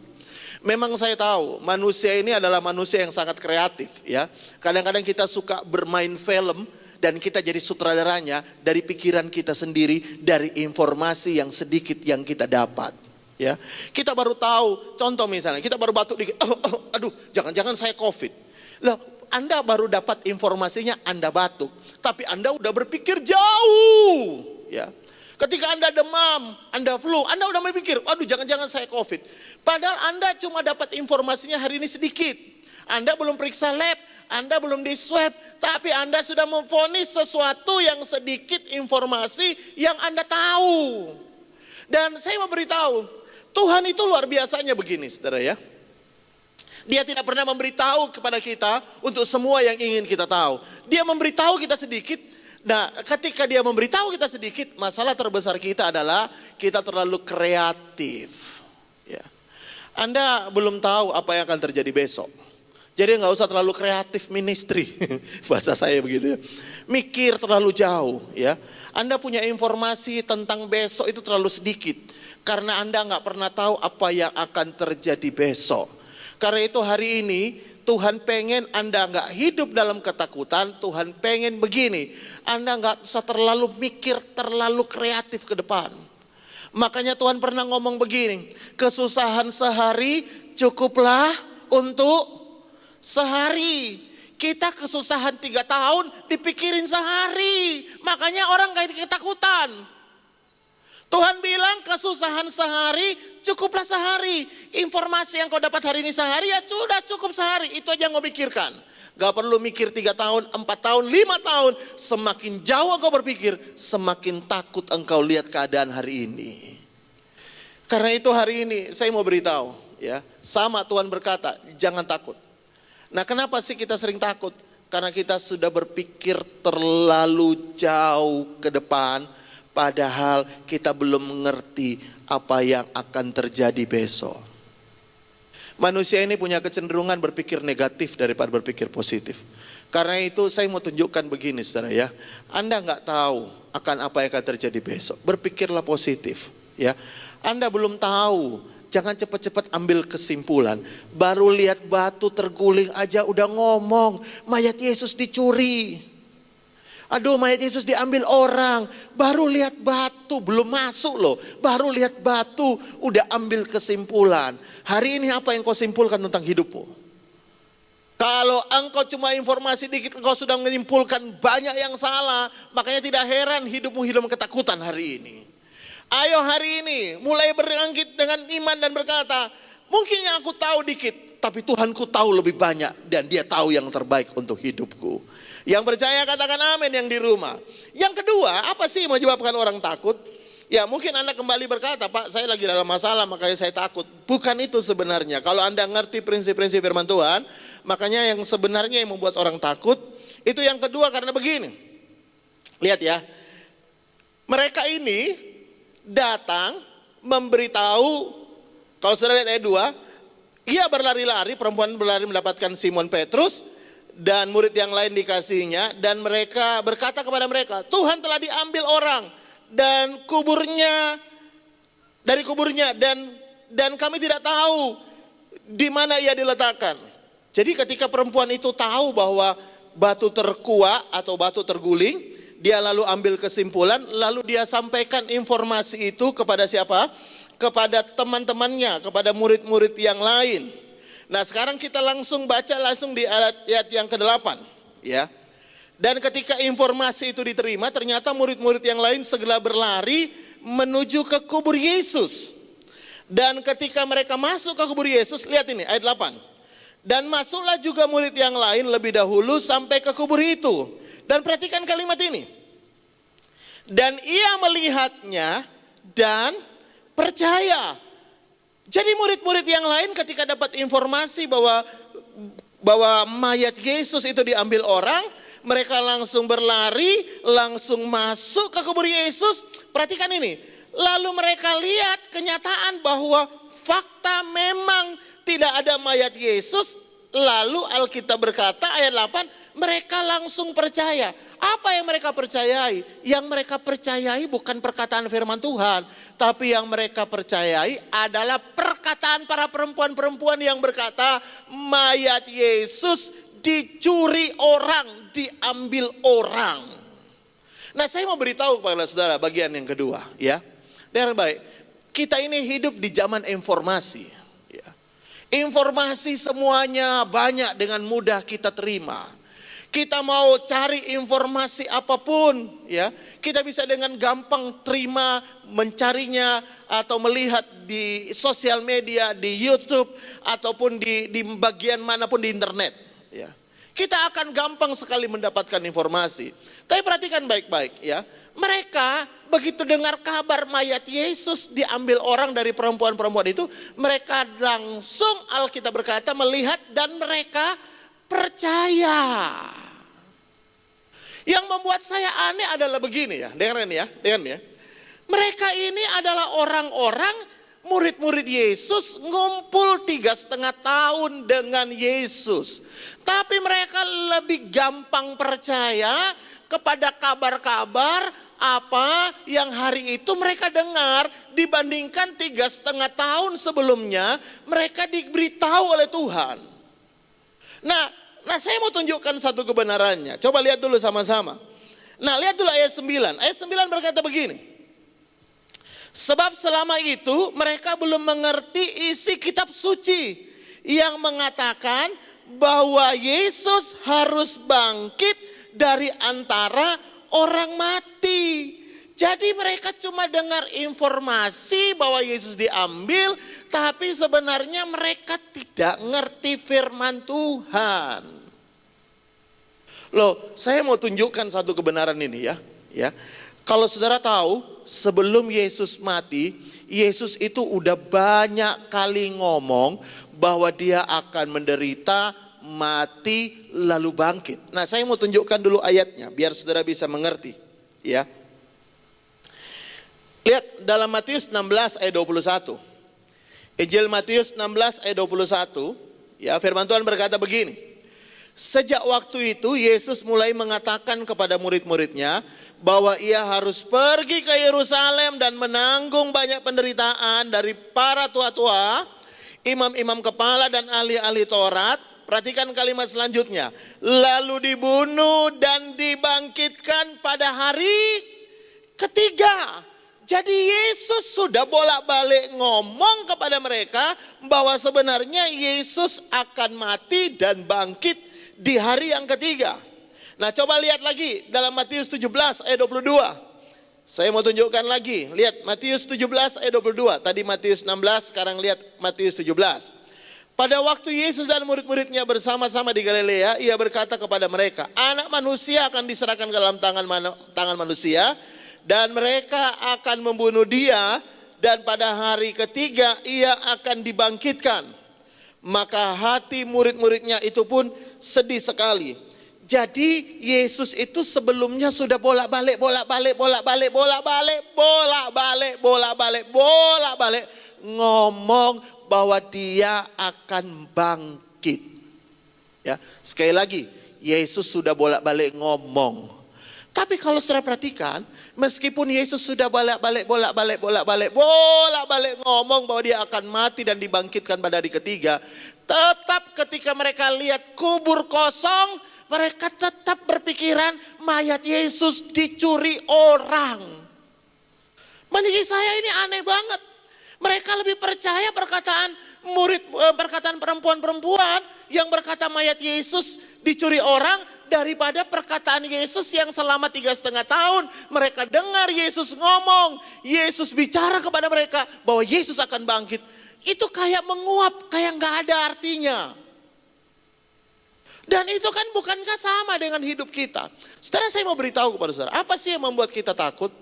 Memang saya tahu manusia ini adalah manusia yang sangat kreatif ya. Kadang-kadang kita suka bermain film dan kita jadi sutradaranya dari pikiran kita sendiri, dari informasi yang sedikit yang kita dapat. Ya, kita baru tahu, contoh misalnya, kita baru batuk dikit, aduh, jangan-jangan saya COVID. Loh, Anda baru dapat informasinya Anda batuk, tapi Anda udah berpikir jauh. Ya, ketika Anda demam, Anda flu, Anda udah berpikir, aduh, jangan-jangan saya COVID. Padahal Anda cuma dapat informasinya hari ini sedikit. Anda belum periksa lab, Anda belum di swab, tapi Anda sudah memvonis sesuatu yang sedikit informasi yang Anda tahu. Dan saya mau beritahu, Tuhan itu luar biasanya begini saudara ya. Dia tidak pernah memberitahu kepada kita untuk semua yang ingin kita tahu. Dia memberitahu kita sedikit. Nah, ketika dia memberitahu kita sedikit, masalah terbesar kita adalah kita terlalu kreatif. Ya. Anda belum tahu apa yang akan terjadi besok. Jadi nggak usah terlalu kreatif ministry. Bahasa saya begitu ya. Mikir terlalu jauh ya. Anda punya informasi tentang besok itu terlalu sedikit. Karena Anda nggak pernah tahu apa yang akan terjadi besok. Karena itu hari ini Tuhan pengen Anda nggak hidup dalam ketakutan. Tuhan pengen begini, Anda nggak usah terlalu mikir, terlalu kreatif ke depan. Makanya Tuhan pernah ngomong begini, kesusahan sehari cukuplah untuk sehari. Kita kesusahan 3 tahun dipikirin sehari. Makanya orang kayak ketakutan. Tuhan bilang kesusahan sehari cukuplah sehari. Informasi yang kau dapat hari ini sehari ya sudah cukup sehari. Itu aja yang kau pikirkan. Gak perlu mikir 3 tahun, 4 tahun, 5 tahun. Semakin jauh engkau berpikir, semakin takut engkau lihat keadaan hari ini. Karena itu hari ini saya mau beritahu ya, sama Tuhan berkata, jangan takut. Nah, kenapa sih kita sering takut? Karena kita sudah berpikir terlalu jauh ke depan. Padahal kita belum mengerti apa yang akan terjadi besok. Manusia ini punya kecenderungan berpikir negatif daripada berpikir positif. Karena itu saya mau tunjukkan begini saudara ya. Anda nggak tahu akan apa yang akan terjadi besok. Berpikirlah positif ya. Anda belum tahu, jangan cepat-cepat ambil kesimpulan. Baru lihat batu terguling aja udah ngomong, mayat Yesus dicuri. Aduh, mayat Yesus diambil orang. Baru lihat batu, belum masuk loh. Baru lihat batu, udah ambil kesimpulan. Hari ini apa yang kau simpulkan tentang hidupmu? Kalau engkau cuma informasi dikit, engkau sudah menyimpulkan banyak yang salah. Makanya tidak heran hidupmu hidup ketakutan hari ini. Ayo hari ini mulai berbangkit dengan iman dan berkata, mungkin yang aku tahu dikit, tapi Tuhanku tahu lebih banyak. Dan dia tahu yang terbaik untuk hidupku. Yang percaya katakan amin yang di rumah. Yang kedua, apa sih menyebabkan orang takut? Ya mungkin Anda kembali berkata, Pak saya lagi dalam masalah makanya saya takut. Bukan itu sebenarnya. Kalau Anda ngerti prinsip-prinsip firman Tuhan, makanya yang sebenarnya yang membuat orang takut, itu yang kedua karena begini. Lihat ya, mereka ini datang memberitahu, kalau sudah lihat ayat 2, ia berlari-lari, perempuan berlari mendapatkan Simon Petrus, dan murid yang lain dikasihnya, dan mereka berkata kepada mereka, Tuhan telah diambil orang, dan dari kuburnya, dan kami tidak tahu di mana ia diletakkan. Jadi ketika perempuan itu tahu bahwa batu terkuak atau batu terguling, dia lalu ambil kesimpulan, lalu dia sampaikan informasi itu kepada siapa? Kepada teman-temannya, kepada murid-murid yang lain. Nah sekarang kita langsung baca langsung di ayat yang ke-8 ya. Dan ketika informasi itu diterima, ternyata murid-murid yang lain segera berlari menuju ke kubur Yesus. Dan ketika mereka masuk ke kubur Yesus, lihat ini ayat 8. Dan masuklah juga murid yang lain lebih dahulu sampai ke kubur itu. Dan perhatikan kalimat ini. Dan ia melihatnya dan percaya. Jadi murid-murid yang lain ketika dapat informasi bahwa mayat Yesus itu diambil orang, mereka langsung berlari, langsung masuk ke kubur Yesus. Perhatikan ini. Lalu mereka lihat kenyataan bahwa fakta memang tidak ada mayat Yesus. Lalu Alkitab berkata ayat 8, mereka langsung percaya. Apa yang mereka percayai? Yang mereka percayai bukan perkataan firman Tuhan, tapi yang mereka percayai adalah perkataan para perempuan-perempuan yang berkata, mayat Yesus dicuri orang, diambil orang. Nah, saya mau beritahu kepada saudara bagian yang kedua, ya. Dengan baik, kita ini hidup di zaman informasi. Ya. Informasi semuanya banyak dengan mudah kita terima. Kita mau cari informasi apapun, ya, kita bisa dengan gampang terima, mencarinya atau melihat di sosial media, di YouTube ataupun di bagian manapun di internet. Ya, kita akan gampang sekali mendapatkan informasi. Tapi perhatikan baik-baik, ya, mereka begitu dengar kabar mayat Yesus diambil orang dari perempuan-perempuan itu, mereka langsung Alkitab berkata melihat dan mereka percaya. Yang membuat saya aneh adalah begini ya, dengar ya. Mereka ini adalah orang-orang murid-murid Yesus ngumpul 3,5 tahun dengan Yesus. Tapi mereka lebih gampang percaya kepada kabar-kabar apa yang hari itu mereka dengar dibandingkan 3,5 tahun sebelumnya mereka diberitahu oleh Tuhan. Nah saya mau tunjukkan satu kebenarannya. Coba lihat dulu sama-sama. Nah lihat dulu ayat 9. Ayat 9 berkata begini. Sebab selama itu mereka belum mengerti isi kitab suci yang mengatakan bahwa Yesus harus bangkit dari antara orang mati. Jadi mereka cuma dengar informasi bahwa Yesus diambil, tapi sebenarnya mereka tidak ngerti firman Tuhan. Loh, saya mau tunjukkan satu kebenaran ini ya. Kalau saudara tahu, sebelum Yesus mati, Yesus itu udah banyak kali ngomong bahwa dia akan menderita, mati, lalu bangkit. Nah, saya mau tunjukkan dulu ayatnya biar saudara bisa mengerti, ya. Lihat dalam Matius 16 ayat 21. Injil Matius 16 ayat 21, ya, firman Tuhan berkata begini. Sejak waktu itu Yesus mulai mengatakan kepada murid-muridnya bahwa ia harus pergi ke Yerusalem dan menanggung banyak penderitaan dari para tua-tua, imam-imam kepala dan ahli-ahli Taurat. Perhatikan kalimat selanjutnya. Lalu dibunuh dan dibangkitkan pada hari ketiga. Jadi Yesus sudah bolak-balik ngomong kepada mereka bahwa sebenarnya Yesus akan mati dan bangkit di hari yang ketiga. Nah, coba lihat lagi dalam Matius 17 ayat 22. Saya mau tunjukkan lagi. Lihat Matius 17 ayat 22. Tadi Matius 16, sekarang lihat Matius 17. Pada waktu Yesus dan murid-muridnya bersama-sama di Galilea, ia berkata kepada mereka, Anak manusia akan diserahkan ke dalam tangan manusia, dan mereka akan membunuh dia, dan pada hari ketiga ia akan dibangkitkan. Maka hati murid-muridnya itu pun sedih sekali. Jadi Yesus itu sebelumnya sudah bolak-balik ngomong bahwa dia akan bangkit. Ya, sekali lagi, Yesus sudah bolak-balik ngomong. Tapi kalau saudara perhatikan, meskipun Yesus sudah bolak-balik ngomong bahwa dia akan mati dan dibangkitkan pada hari ketiga, tetap ketika mereka lihat kubur kosong, mereka tetap berpikiran mayat Yesus dicuri orang. Bagi saya ini aneh banget. Mereka lebih percaya perkataan perempuan-perempuan yang berkata mayat Yesus dicuri orang daripada perkataan Yesus yang selama 3,5 tahun mereka dengar Yesus ngomong, Yesus bicara kepada mereka bahwa Yesus akan bangkit. Itu kayak menguap, kayak nggak ada artinya. Dan itu kan bukankah sama dengan hidup kita? Setelah saya mau beritahu kepada saudara, apa sih yang membuat kita takut?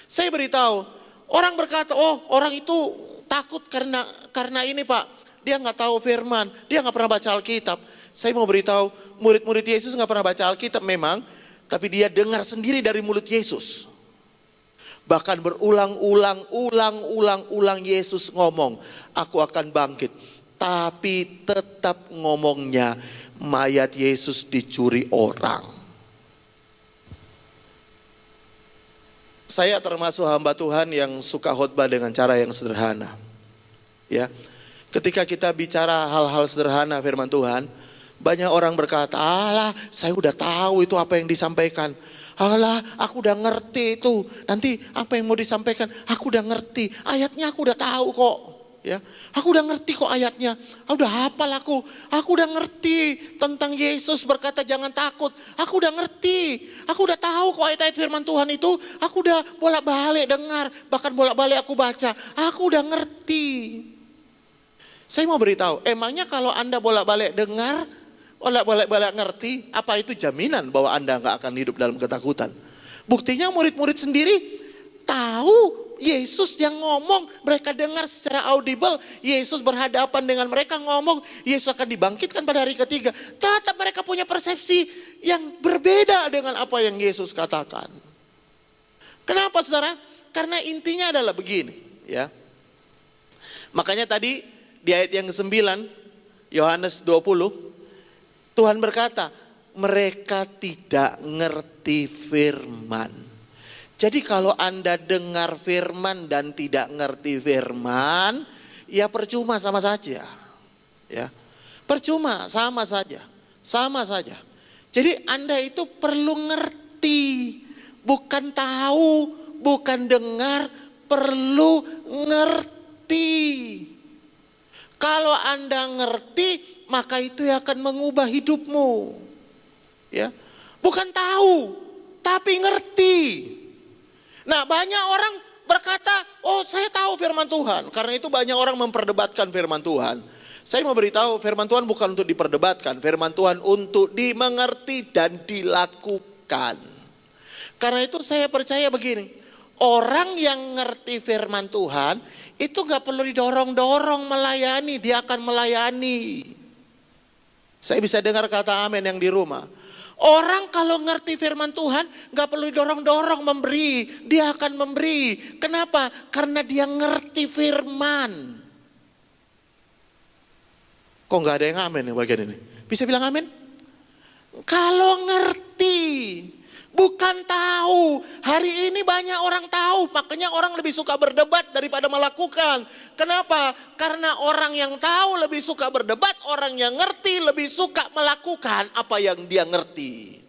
Saya beritahu, orang berkata, oh orang itu takut karena ini Pak, dia nggak tahu firman, dia nggak pernah baca Alkitab. Saya mau beritahu, murid-murid Yesus nggak pernah baca Alkitab memang, tapi dia dengar sendiri dari mulut Yesus. Bahkan berulang-ulang Yesus ngomong, aku akan bangkit. Tapi tetap ngomongnya, mayat Yesus dicuri orang. Saya termasuk hamba Tuhan yang suka khotbah dengan cara yang sederhana. Ya, ketika kita bicara hal-hal sederhana firman Tuhan, banyak orang berkata, alah saya udah tahu itu apa yang disampaikan. Alah aku udah ngerti itu, nanti apa yang mau disampaikan, aku udah ngerti. Ayatnya aku udah tahu kok. Ya, aku udah ngerti kok ayatnya, udah hafal aku udah ngerti tentang Yesus berkata jangan takut, aku udah ngerti, aku udah tahu kok ayat-ayat firman Tuhan itu, aku udah bolak-balik dengar, bahkan bolak-balik aku baca, aku udah ngerti. Saya mau beritahu, emangnya kalau Anda bolak-balik dengar, bolak-balik ngerti, apa itu jaminan bahwa Anda gak akan hidup dalam ketakutan? Buktinya murid-murid sendiri tahu Yesus yang ngomong, mereka dengar secara audible, Yesus berhadapan dengan mereka ngomong, Yesus akan dibangkitkan pada hari ketiga. Tetap mereka punya persepsi yang berbeda dengan apa yang Yesus katakan. Kenapa saudara? Karena intinya adalah begini, ya. Makanya tadi di ayat yang ke-9, Yohanes 20, Tuhan berkata, mereka tidak ngerti firman. Jadi kalau Anda dengar firman dan tidak ngerti firman, ya percuma sama saja. Ya. Percuma sama saja. Sama saja. Jadi Anda itu perlu ngerti, bukan tahu, bukan dengar, perlu ngerti. Kalau Anda ngerti, maka itu akan mengubah hidupmu. Ya. Bukan tahu, tapi ngerti. Nah, banyak orang berkata, oh saya tahu firman Tuhan. Karena itu banyak orang memperdebatkan firman Tuhan. Saya mau beritahu, firman Tuhan bukan untuk diperdebatkan. Firman Tuhan untuk dimengerti dan dilakukan. Karena itu saya percaya begini. Orang yang ngerti firman Tuhan, itu gak perlu didorong-dorong melayani. Dia akan melayani. Saya bisa dengar kata amin yang di rumah. Orang kalau ngerti firman Tuhan gak perlu dorong-dorong memberi, dia akan memberi. Kenapa? Karena dia ngerti firman. Kok gak ada yang amin yang bagian ini? Bisa bilang amin? Kalau ngerti, bukan tahu. Hari ini banyak orang tahu, makanya orang lebih suka berdebat daripada melakukan. Kenapa? Karena orang yang tahu lebih suka berdebat, orang yang ngerti lebih suka melakukan apa yang dia ngerti.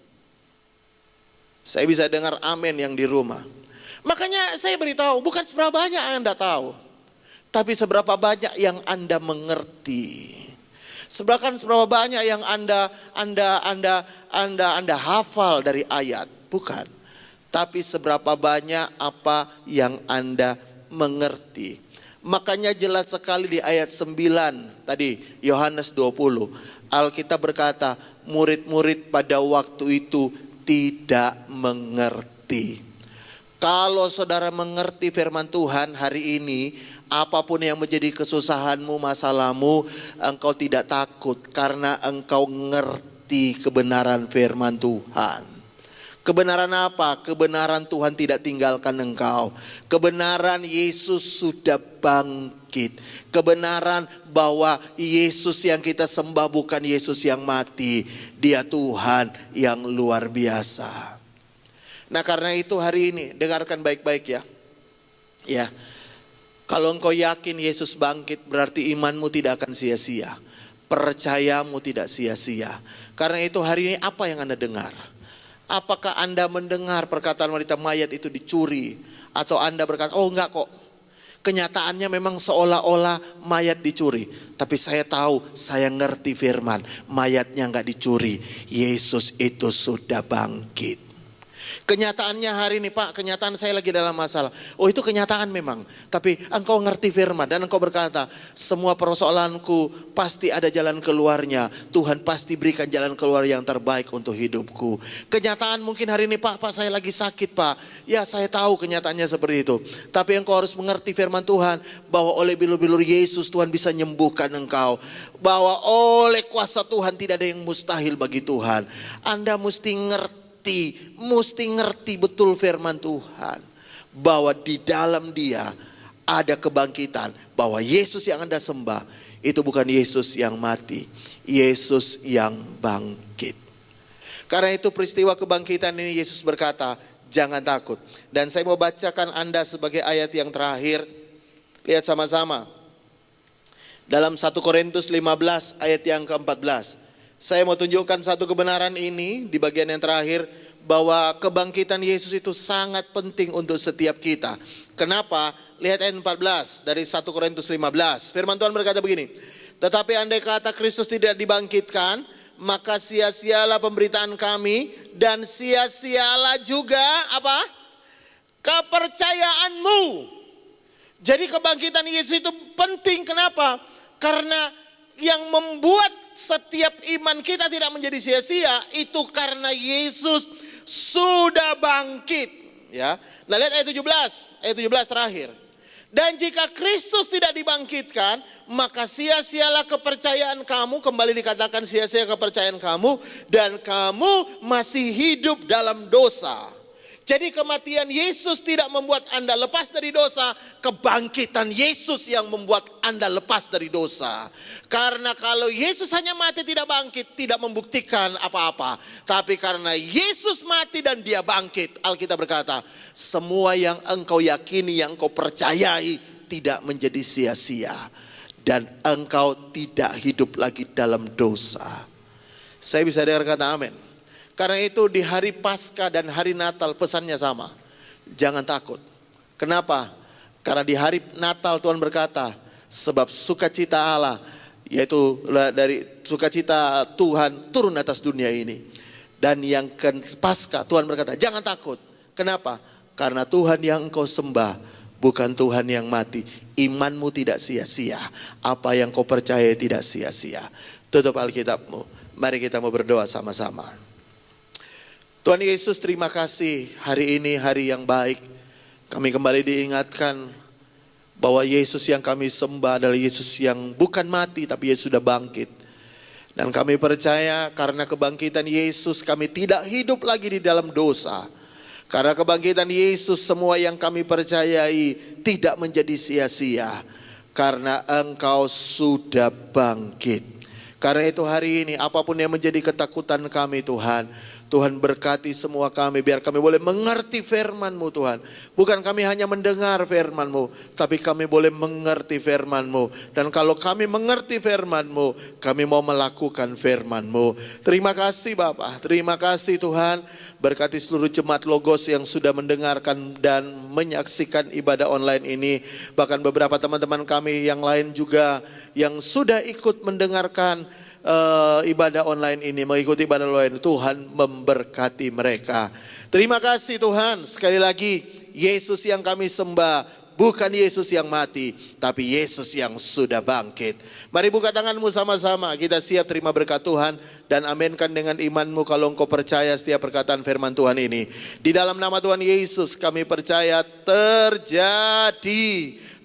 Saya bisa dengar amin yang di rumah. Makanya saya beritahu, bukan seberapa banyak yang Anda tahu, tapi seberapa banyak yang Anda mengerti. Seberapa banyak yang Anda hafal dari ayat, bukan. Tapi seberapa banyak apa yang Anda mengerti. Makanya jelas sekali di ayat 9 tadi, Yohanes 20. Alkitab berkata, murid-murid pada waktu itu tidak mengerti. Kalau saudara mengerti firman Tuhan hari ini, apapun yang menjadi kesusahanmu, masalahmu, engkau tidak takut karena engkau ngerti kebenaran firman Tuhan. Kebenaran apa? Kebenaran Tuhan tidak tinggalkan engkau. Kebenaran Yesus sudah bangkit. Kebenaran bahwa Yesus yang kita sembah bukan Yesus yang mati. Dia Tuhan yang luar biasa. Nah, karena itu hari ini dengarkan baik-baik ya. Ya. Kalau engkau yakin Yesus bangkit, berarti imanmu tidak akan sia-sia. Percayamu tidak sia-sia. Karena itu hari ini apa yang Anda dengar? Apakah Anda mendengar perkataan wanita mayat itu dicuri? Atau Anda berkata, oh enggak kok. Kenyataannya memang seolah-olah mayat dicuri. Tapi saya tahu, saya ngerti firman. Mayatnya enggak dicuri. Yesus itu sudah bangkit. Kenyataannya hari ini, Pak, kenyataan saya lagi dalam masalah. Oh, itu kenyataan memang. Tapi engkau ngerti firman dan engkau berkata, semua persoalanku pasti ada jalan keluarnya. Tuhan pasti berikan jalan keluar yang terbaik untuk hidupku. Kenyataan mungkin hari ini, Pak, saya lagi sakit, Pak. Ya, saya tahu kenyataannya seperti itu. Tapi engkau harus mengerti firman Tuhan bahwa oleh bilur-bilur Yesus Tuhan bisa menyembuhkan engkau. Bahwa oleh kuasa Tuhan tidak ada yang mustahil bagi Tuhan. Anda mesti ngerti betul firman Tuhan. Bahwa di dalam Dia ada kebangkitan. Bahwa Yesus yang Anda sembah itu bukan Yesus yang mati. Yesus yang bangkit. Karena itu peristiwa kebangkitan ini Yesus berkata, jangan takut. Dan saya mau bacakan Anda sebagai ayat yang terakhir. Lihat sama-sama. Dalam 1 Korintus 15 ayat yang ke-14. Saya mau tunjukkan satu kebenaran ini di bagian yang terakhir, bahwa kebangkitan Yesus itu sangat penting untuk setiap kita. Kenapa? Lihat ayat 14 dari 1 Korintus 15. Firman Tuhan berkata begini, tetapi andai kata Kristus tidak dibangkitkan, maka sia-sialah pemberitaan kami dan sia-sialah juga apa? Kepercayaanmu. Jadi kebangkitan Yesus itu penting. Kenapa? Karena yang membuat setiap iman kita tidak menjadi sia-sia itu karena Yesus sudah bangkit, ya. Nah, lihat ayat 17 terakhir. Dan jika Kristus tidak dibangkitkan, maka sia-sialah kepercayaan kamu, kembali dikatakan sia-sia kepercayaan kamu, dan kamu masih hidup dalam dosa. Jadi kematian Yesus tidak membuat Anda lepas dari dosa. Kebangkitan Yesus yang membuat Anda lepas dari dosa. Karena kalau Yesus hanya mati tidak bangkit, tidak membuktikan apa-apa. Tapi karena Yesus mati dan Dia bangkit, Alkitab berkata, semua yang engkau yakini, yang engkau percayai tidak menjadi sia-sia. Dan engkau tidak hidup lagi dalam dosa. Saya bisa dengar kata amin. Karena itu di hari Paskah dan hari Natal pesannya sama. Jangan takut. Kenapa? Karena di hari Natal Tuhan berkata, sebab sukacita Allah, yaitu dari sukacita Tuhan turun atas dunia ini. Dan yang ke Paskah Tuhan berkata, jangan takut. Kenapa? Karena Tuhan yang engkau sembah bukan Tuhan yang mati. Imanmu tidak sia-sia. Apa yang kau percaya tidak sia-sia. Tutup Alkitabmu. Mari kita mau berdoa sama-sama. Tuhan Yesus, terima kasih, hari ini hari yang baik. Kami kembali diingatkan bahwa Yesus yang kami sembah adalah Yesus yang bukan mati tapi Yesus sudah bangkit. Dan kami percaya karena kebangkitan Yesus kami tidak hidup lagi di dalam dosa. Karena kebangkitan Yesus semua yang kami percayai tidak menjadi sia-sia. Karena Engkau sudah bangkit. Karena itu hari ini apapun yang menjadi ketakutan kami Tuhan, Tuhan berkati semua kami biar kami boleh mengerti firman-Mu Tuhan. Bukan kami hanya mendengar firman-Mu, tapi kami boleh mengerti firman-Mu. Dan kalau kami mengerti firman-Mu, kami mau melakukan firman-Mu. Terima kasih Bapa, terima kasih Tuhan. Berkati seluruh jemaat Logos yang sudah mendengarkan dan menyaksikan ibadah online ini. Bahkan beberapa teman-teman kami yang lain juga yang sudah ikut mendengarkan ibadah online ini, mengikuti ibadah online. Tuhan memberkati mereka. Terima kasih Tuhan. Sekali lagi, Yesus yang kami sembah bukan Yesus yang mati, tapi Yesus yang sudah bangkit. Mari buka tanganmu sama-sama. Kita siap terima berkat Tuhan dan aminkan dengan imanmu kalau engkau percaya setiap perkataan firman Tuhan ini. Di dalam nama Tuhan Yesus kami percaya terjadi.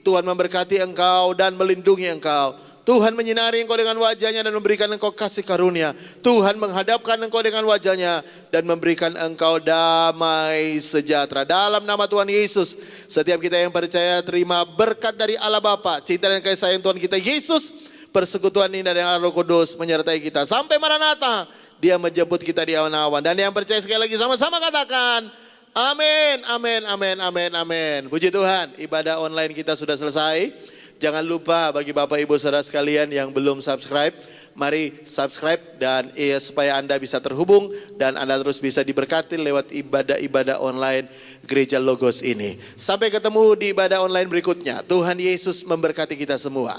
Tuhan memberkati engkau dan melindungi engkau. Tuhan menyinari engkau dengan wajahnya dan memberikan engkau kasih karunia. Tuhan menghadapkan engkau dengan wajahnya dan memberikan engkau damai sejahtera. Dalam nama Tuhan Yesus, setiap kita yang percaya terima berkat dari Allah Bapa, cinta dan kasih sayang Tuhan kita Yesus, persekutuan indah dengan Roh Kudus menyertai kita sampai Maranatha. Dia menjemput kita di awan-awan. Dan yang percaya sekali lagi sama-sama katakan, amin, amin, amin, amin, amin. Puji Tuhan, ibadah online kita sudah selesai. Jangan lupa bagi Bapak Ibu Saudara sekalian yang belum subscribe, mari subscribe dan supaya Anda bisa terhubung dan Anda terus bisa diberkati lewat ibadah-ibadah online Gereja Logos ini. Sampai ketemu di ibadah online berikutnya. Tuhan Yesus memberkati kita semua.